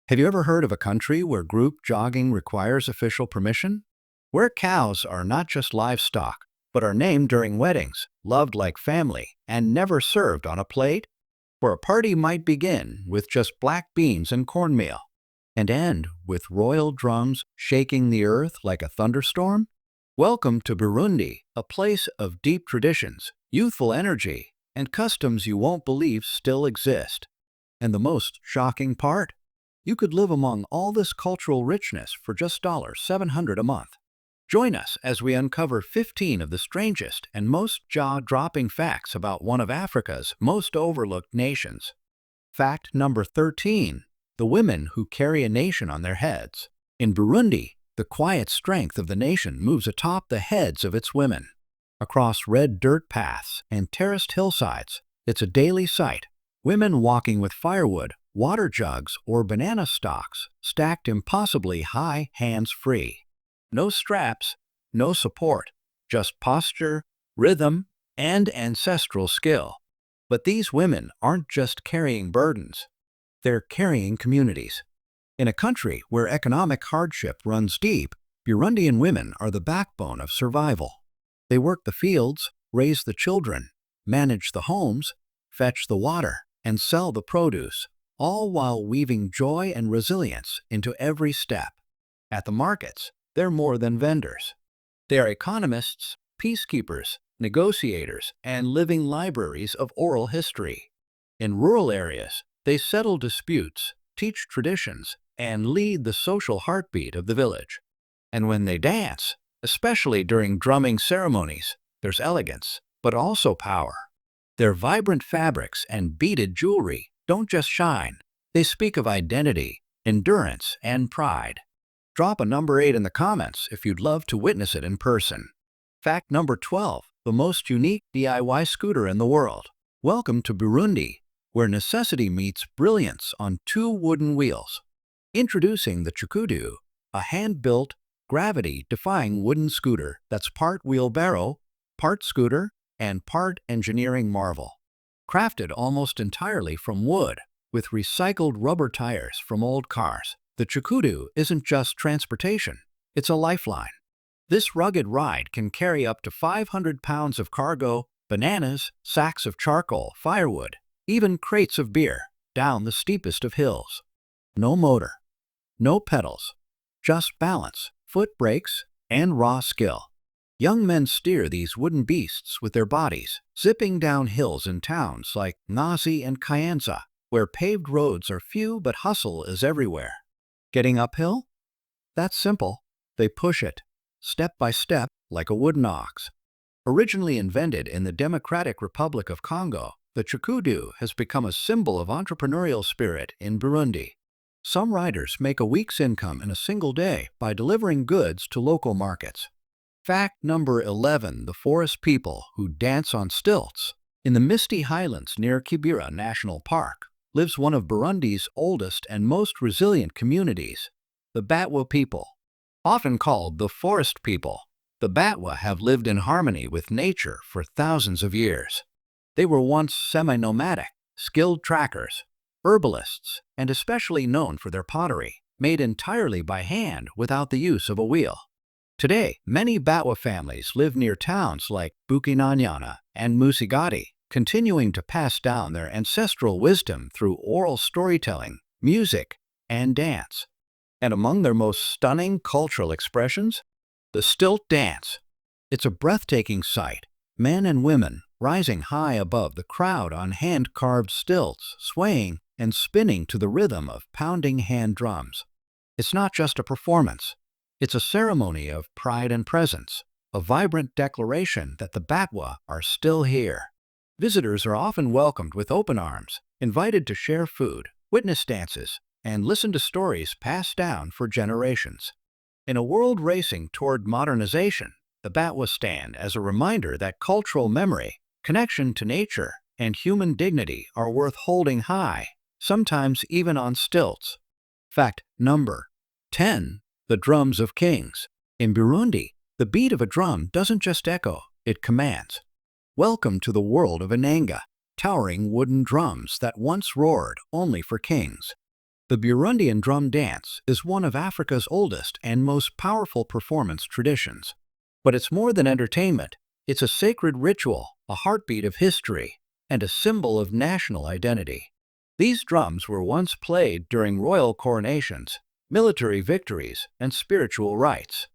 Have you ever heard of a country where group jogging requires official permission? Where cows are not just livestock, but are named during weddings, loved like family, and never served on a plate? Where a party might begin with just black beans and cornmeal, and end with royal drums shaking the earth like a thunderstorm? Welcome to Burundi, a place of deep traditions, youthful energy, and customs you won't believe still exist. And the most shocking part? You could live among all this cultural richness for just $700 a month. Join us as we uncover 15 of the strangest and most jaw-dropping facts about one of Africa's most overlooked nations. Fact number 13. The women who carry a nation on their heads. In Burundi, the quiet strength of the nation moves atop the heads of its women. Across red dirt paths and terraced hillsides, it's a daily sight. Women walking with firewood, water jugs, or banana stalks stacked impossibly high, hands-free. No straps, no support, just posture, rhythm, and ancestral skill. But these women aren't just carrying burdens. They're carrying communities. In a country where economic hardship runs deep, Burundian women are the backbone of survival. They work the fields, raise the children, manage the homes, fetch the water, and sell the produce, all while weaving joy and resilience into every step. At the markets, they're more than vendors. They are economists, peacekeepers, negotiators, and living libraries of oral history. In rural areas, they settle disputes, teach traditions, and lead the social heartbeat of the village. And when they dance, especially during drumming ceremonies, there's elegance, but also power. Their vibrant fabrics and beaded jewelry don't just shine, they speak of identity, endurance, and pride. Drop a number 8 in the comments if you'd love to witness it in person. Fact number 12. The most unique DIY scooter in the world. Welcome to Burundi, where necessity meets brilliance on 2 wooden wheels. Introducing the Chukudu, a hand-built, gravity-defying wooden scooter that's part wheelbarrow, part scooter, and part engineering marvel. Crafted almost entirely from wood, with recycled rubber tires from old cars, the Chukudu isn't just transportation, it's a lifeline. This rugged ride can carry up to 500 pounds of cargo, bananas, sacks of charcoal, firewood, even crates of beer, down the steepest of hills. No motor, no pedals, just balance, foot brakes, and raw skill. Young men steer these wooden beasts with their bodies, zipping down hills in towns like Nazi and Kayanza, where paved roads are few but hustle is everywhere. Getting uphill? That's simple. They push it, step by step, like a wooden ox. Originally invented in the Democratic Republic of Congo, the Chukudu has become a symbol of entrepreneurial spirit in Burundi. Some riders make a week's income in a single day by delivering goods to local markets. Fact number 11. The forest people who dance on stilts. In the misty highlands near Kibera National Park lives one of Burundi's oldest and most resilient communities, the Batwa people. Often called the forest people, the Batwa have lived in harmony with nature for thousands of years. They were once semi-nomadic, skilled trackers, herbalists, and especially known for their pottery, made entirely by hand without the use of a wheel. Today, many Batwa families live near towns like Bukinanyana and Musigati, continuing to pass down their ancestral wisdom through oral storytelling, music, and dance. And among their most stunning cultural expressions, the stilt dance. It's a breathtaking sight, men and women rising high above the crowd on hand-carved stilts, swaying and spinning to the rhythm of pounding hand drums. It's not just a performance. It's a ceremony of pride and presence, a vibrant declaration that the Batwa are still here. Visitors are often welcomed with open arms, invited to share food, witness dances, and listen to stories passed down for generations. In a world racing toward modernization, the Batwa stand as a reminder that cultural memory, connection to nature, and human dignity are worth holding high, sometimes even on stilts. Fact number 10. The drums of kings. In Burundi, the beat of a drum doesn't just echo, it commands. Welcome to the world of Inanga, towering wooden drums that once roared only for kings. The Burundian drum dance is one of Africa's oldest and most powerful performance traditions. But it's more than entertainment. It's a sacred ritual, a heartbeat of history, and a symbol of national identity. These drums were once played during royal coronations, military victories, and spiritual rites.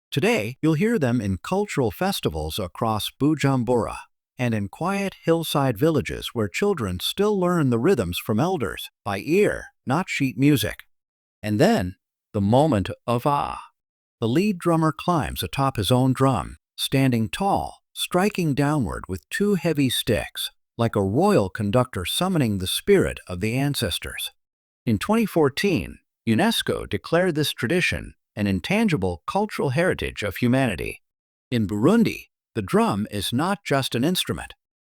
Today, you'll hear them in cultural festivals across Bujumbura and in quiet hillside villages where children still learn the rhythms from elders by ear, not sheet music. And then, the moment of awe. The lead drummer climbs atop his own drum, standing tall, striking downward with two heavy sticks, like a royal conductor summoning the spirit of the ancestors. In 2014, UNESCO declared this tradition an intangible cultural heritage of humanity. In Burundi, the drum is not just an instrument.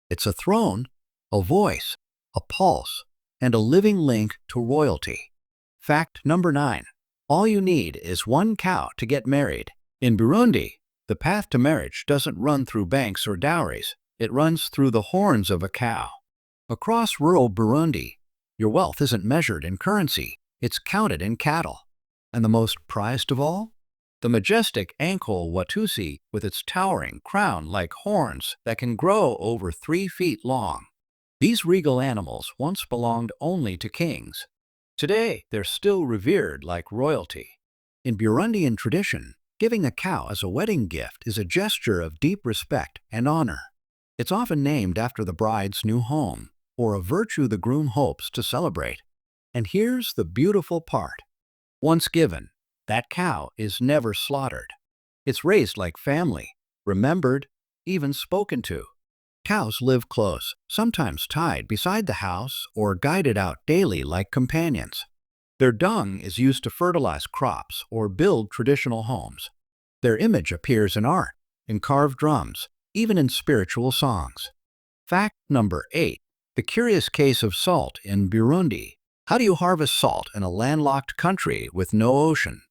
It's a throne, a voice, a pulse, and a living link to royalty. Fact number 9. All you need is one cow to get married. In Burundi, the path to marriage doesn't run through banks or dowries. It runs through the horns of a cow. Across rural Burundi, your wealth isn't measured in currency. It's counted in cattle. And the most prized of all? The majestic Ankole Watusi with its towering crown like horns that can grow over 3 feet long. These regal animals once belonged only to kings. Today, they're still revered like royalty. In Burundian tradition, giving a cow as a wedding gift is a gesture of deep respect and honor. It's often named after the bride's new home, or a virtue the groom hopes to celebrate. And here's the beautiful part. Once given, that cow is never slaughtered. It's raised like family, remembered, even spoken to. Cows live close, sometimes tied beside the house or guided out daily like companions. Their dung is used to fertilize crops or build traditional homes. Their image appears in art, in carved drums, even in spiritual songs. Fact number 8. The curious case of salt in Burundi. How do you harvest salt in a landlocked country with no ocean?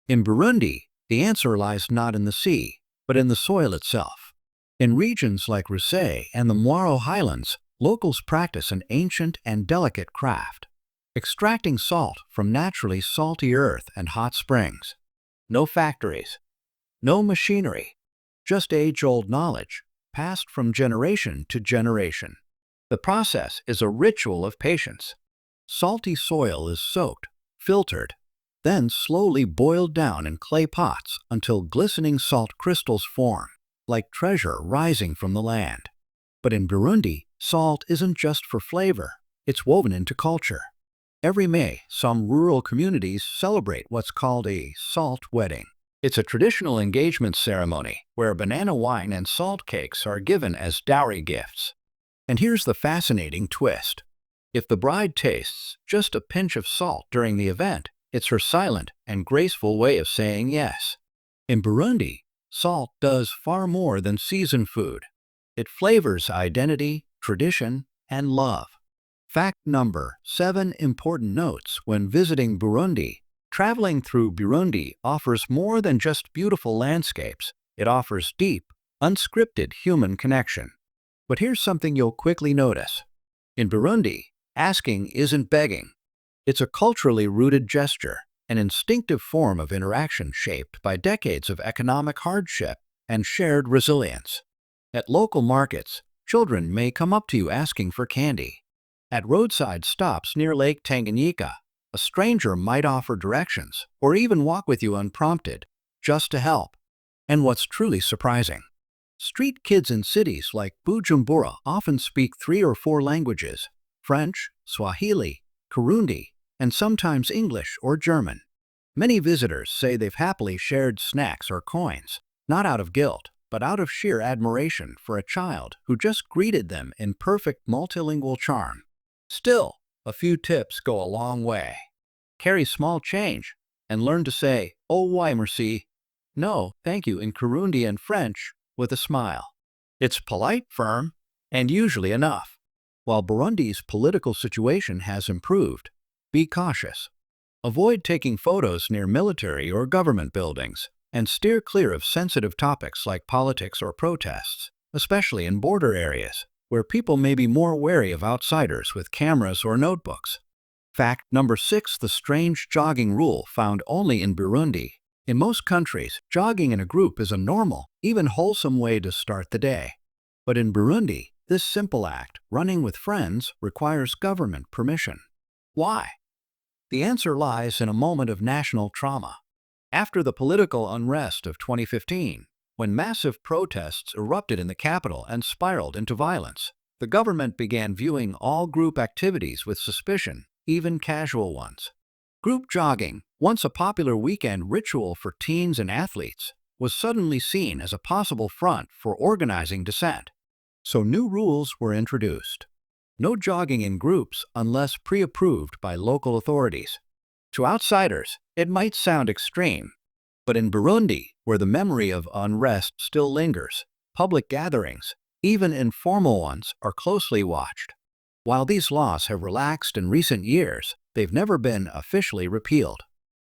In Burundi, the answer lies not in the sea, but in the soil itself. In regions like Rusay and the Mwaro Highlands, locals practice an ancient and delicate craft, extracting salt from naturally salty earth and hot springs. No factories, no machinery, just age-old knowledge, passed from generation to generation. The process is a ritual of patience. Salty soil is soaked, filtered, then slowly boiled down in clay pots until glistening salt crystals form, like treasure rising from the land. But in Burundi, salt isn't just for flavor, it's woven into culture. Every May, some rural communities celebrate what's called a salt wedding. It's a traditional engagement ceremony where banana wine and salt cakes are given as dowry gifts. And here's the fascinating twist. If the bride tastes just a pinch of salt during the event, it's her silent and graceful way of saying yes. In Burundi, salt does far more than season food. It flavors identity, tradition, and love. Fact number 7. Important notes when visiting Burundi. Traveling through Burundi offers more than just beautiful landscapes. It offers deep, unscripted human connection. But here's something you'll quickly notice. In Burundi, asking isn't begging. It's a culturally rooted gesture, an instinctive form of interaction shaped by decades of economic hardship and shared resilience. At local markets, children may come up to you asking for candy. At roadside stops near Lake Tanganyika, a stranger might offer directions or even walk with you unprompted, just to help. And what's truly surprising, street kids in cities like Bujumbura often speak 3 or 4 languages: French, Swahili, Kirundi, and sometimes English or German. Many visitors say they've happily shared snacks or coins, not out of guilt, but out of sheer admiration for a child who just greeted them in perfect multilingual charm. Still, a few tips go a long way. Carry small change and learn to say, "Oh, why, merci," "No, thank you" in Kirundi and French with a smile. It's polite, firm, and usually enough. While Burundi's political situation has improved, be cautious. Avoid taking photos near military or government buildings, and steer clear of sensitive topics like politics or protests, especially in border areas, where people may be more wary of outsiders with cameras or notebooks. Fact number 6, the strange jogging rule found only in Burundi. In most countries, jogging in a group is a normal, even wholesome way to start the day. But in Burundi, this simple act, running with friends, requires government permission. Why? The answer lies in a moment of national trauma. After the political unrest of 2015, when massive protests erupted in the capital and spiraled into violence, the government began viewing all group activities with suspicion, even casual ones. Group jogging, once a popular weekend ritual for teens and athletes, was suddenly seen as a possible front for organizing dissent. So new rules were introduced. No jogging in groups unless pre-approved by local authorities. To outsiders, it might sound extreme, but in Burundi, where the memory of unrest still lingers, public gatherings, even informal ones, are closely watched. While these laws have relaxed in recent years, they've never been officially repealed.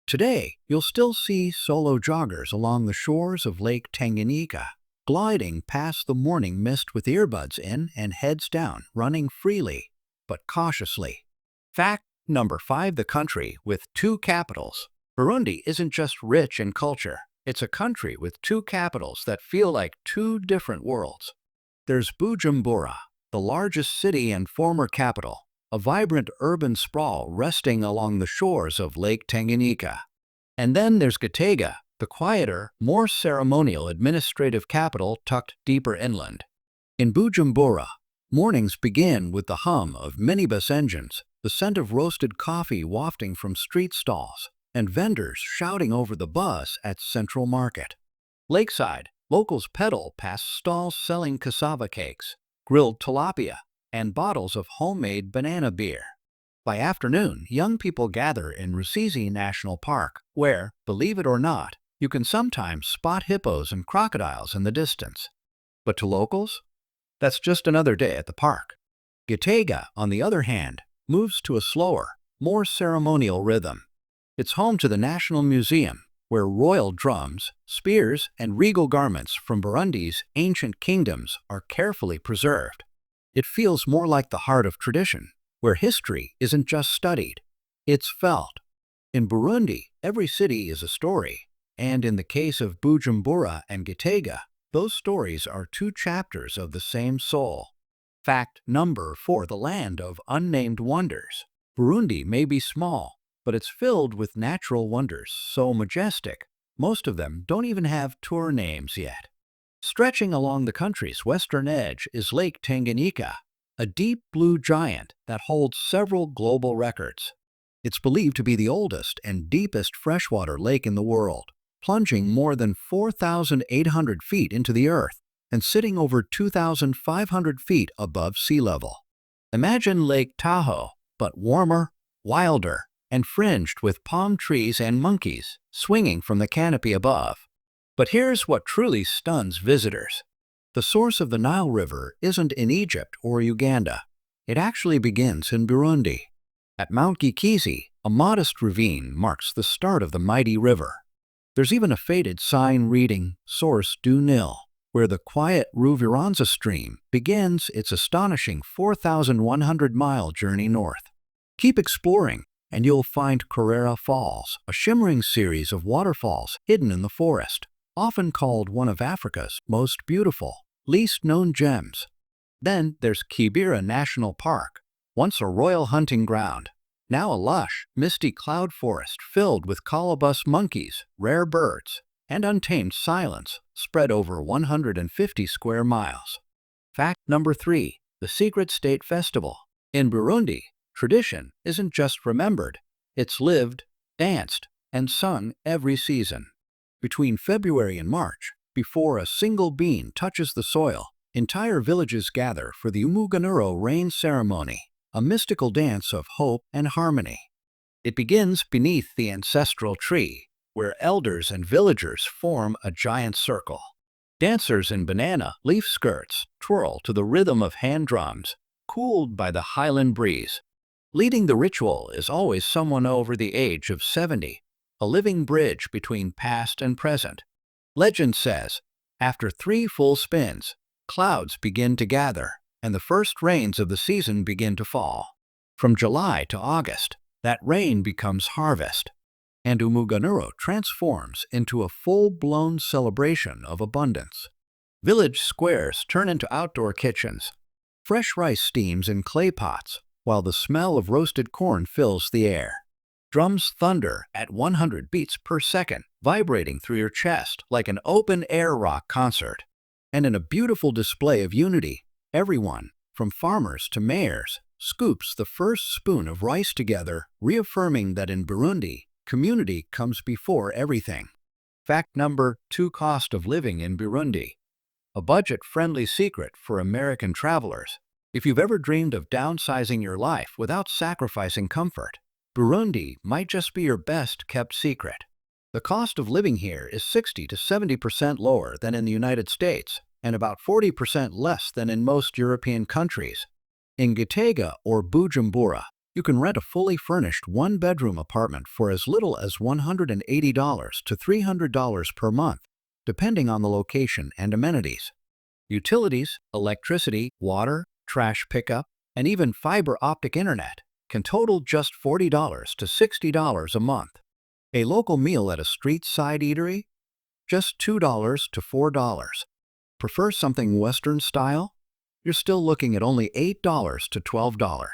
Today, you'll still see solo joggers along the shores of Lake Tanganyika, gliding past the morning mist with earbuds in and heads down, running freely, but cautiously. Fact number 5, the country with two capitals. Burundi isn't just rich in culture, it's a country with two capitals that feel like two different worlds. There's Bujumbura, the largest city and former capital, a vibrant urban sprawl resting along the shores of Lake Tanganyika. And then there's Gitega, the quieter, more ceremonial administrative capital tucked deeper inland. In Bujumbura, mornings begin with the hum of minibus engines, the scent of roasted coffee wafting from street stalls, and vendors shouting over the buzz at Central Market. Lakeside, locals pedal past stalls selling cassava cakes, grilled tilapia, and bottles of homemade banana beer. By afternoon, young people gather in Rusizi National Park, where, believe it or not, you can sometimes spot hippos and crocodiles in the distance. But to locals, that's just another day at the park. Gitega, on the other hand, moves to a slower, more ceremonial rhythm. It's home to the National Museum, where royal drums, spears, and regal garments from Burundi's ancient kingdoms are carefully preserved. It feels more like the heart of tradition, where history isn't just studied, it's felt. In Burundi, every city is a story, and in the case of Bujumbura and Gitega, those stories are two chapters of the same soul. Fact number 4, the land of unnamed wonders. Burundi may be small, but it's filled with natural wonders so majestic, most of them don't even have tour names yet. Stretching along the country's western edge is Lake Tanganyika, a deep blue giant that holds several global records. It's believed to be the oldest and deepest freshwater lake in the world, plunging more than 4,800 feet into the earth and sitting over 2,500 feet above sea level. Imagine Lake Tahoe, but warmer, wilder, and fringed with palm trees and monkeys swinging from the canopy above. But here's what truly stuns visitors. The source of the Nile River isn't in Egypt or Uganda. It actually begins in Burundi. At Mount Gikizi, a modest ravine marks the start of the mighty river. There's even a faded sign reading, Source due Nil, where the quiet Ruviranza stream begins its astonishing 4,100-mile journey north. Keep exploring, and you'll find Carrera Falls, a shimmering series of waterfalls hidden in the forest, often called one of Africa's most beautiful, least-known gems. Then there's Kibera National Park, once a royal hunting ground, now a lush, misty cloud forest filled with colobus monkeys, rare birds, and untamed silence spread over 150 square miles. Fact number 3, the Secret State Festival. In Burundi, tradition isn't just remembered, it's lived, danced, and sung every season. Between February and March, before a single bean touches the soil, entire villages gather for the Umuganuro rain ceremony, a mystical dance of hope and harmony. It begins beneath the ancestral tree, where elders and villagers form a giant circle. Dancers in banana leaf skirts twirl to the rhythm of hand drums, cooled by the highland breeze. Leading the ritual is always someone over the age of 70, a living bridge between past and present. Legend says, after 3 full spins, clouds begin to gather, and the first rains of the season begin to fall. From July to August, That rain becomes harvest, and Umuganuro transforms into a full-blown celebration of abundance. Village squares turn into outdoor kitchens. Fresh rice steams in clay pots, while the smell of roasted corn fills the air. Drums thunder at 100 beats per second, vibrating through your chest like an open-air rock concert. And in a beautiful display of unity, everyone, from farmers to mayors, scoops the first spoon of rice together, reaffirming that in Burundi, community comes before everything. Fact number 2: Cost of living in Burundi. A budget-friendly secret for American travelers. If you've ever dreamed of downsizing your life without sacrificing comfort, Burundi might just be your best-kept secret. The cost of living here is 60 to 70% lower than in the United States and about 40% less than in most European countries. In Gitega or Bujumbura, you can rent a fully furnished one-bedroom apartment for as little as $180 to $300 per month, depending on the location and amenities. Utilities, electricity, water, trash pickup, and even fiber optic internet can total just $40 to $60 a month. A local meal at a street-side eatery? Just $2 to $4. Prefer something Western style? You're still looking at only $8 to $12.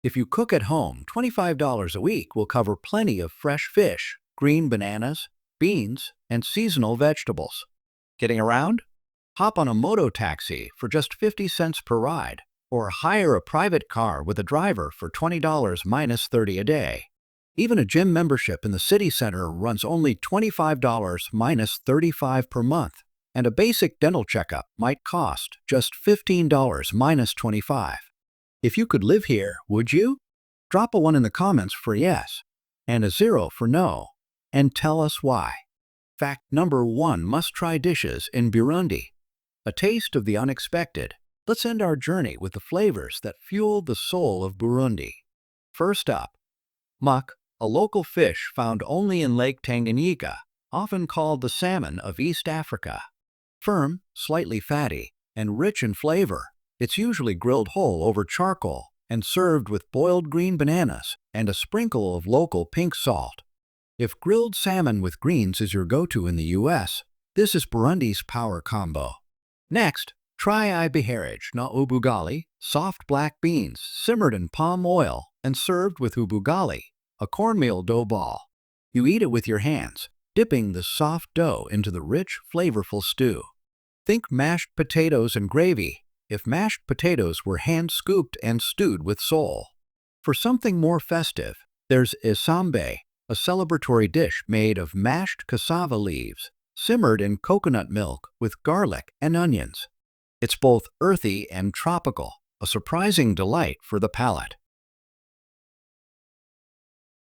If you cook at home, $25 a week will cover plenty of fresh fish, green bananas, beans, and seasonal vegetables. Getting around? Hop on a moto taxi for just 50 cents per ride, or hire a private car with a driver for $20 minus 30 a day. Even a gym membership in the city center runs only $25 minus 35 per month, and a basic dental checkup might cost just $15 minus 25. If you could live here, would you? Drop a 1 in the comments for yes, and a 0 for no, and tell us why. Fact number 1: Must-try dishes in Burundi. A taste of the unexpected. Let's end our journey with the flavors that fuel the soul of Burundi. First up, muck, a local fish found only in Lake Tanganyika, often called the salmon of East Africa. Firm, slightly fatty, and rich in flavor, it's usually grilled whole over charcoal and served with boiled green bananas and a sprinkle of local pink salt. If grilled salmon with greens is your go-to in the US, this is Burundi's power combo. Next, try ibiharage na ubugali, soft black beans simmered in palm oil and served with ubugali, a cornmeal dough ball. You eat it with your hands, dipping the soft dough into the rich, flavorful stew. Think mashed potatoes and gravy, if mashed potatoes were hand-scooped and stewed with soul. For something more festive, there's isambe, a celebratory dish made of mashed cassava leaves, simmered in coconut milk with garlic and onions. It's both earthy and tropical, a surprising delight for the palate.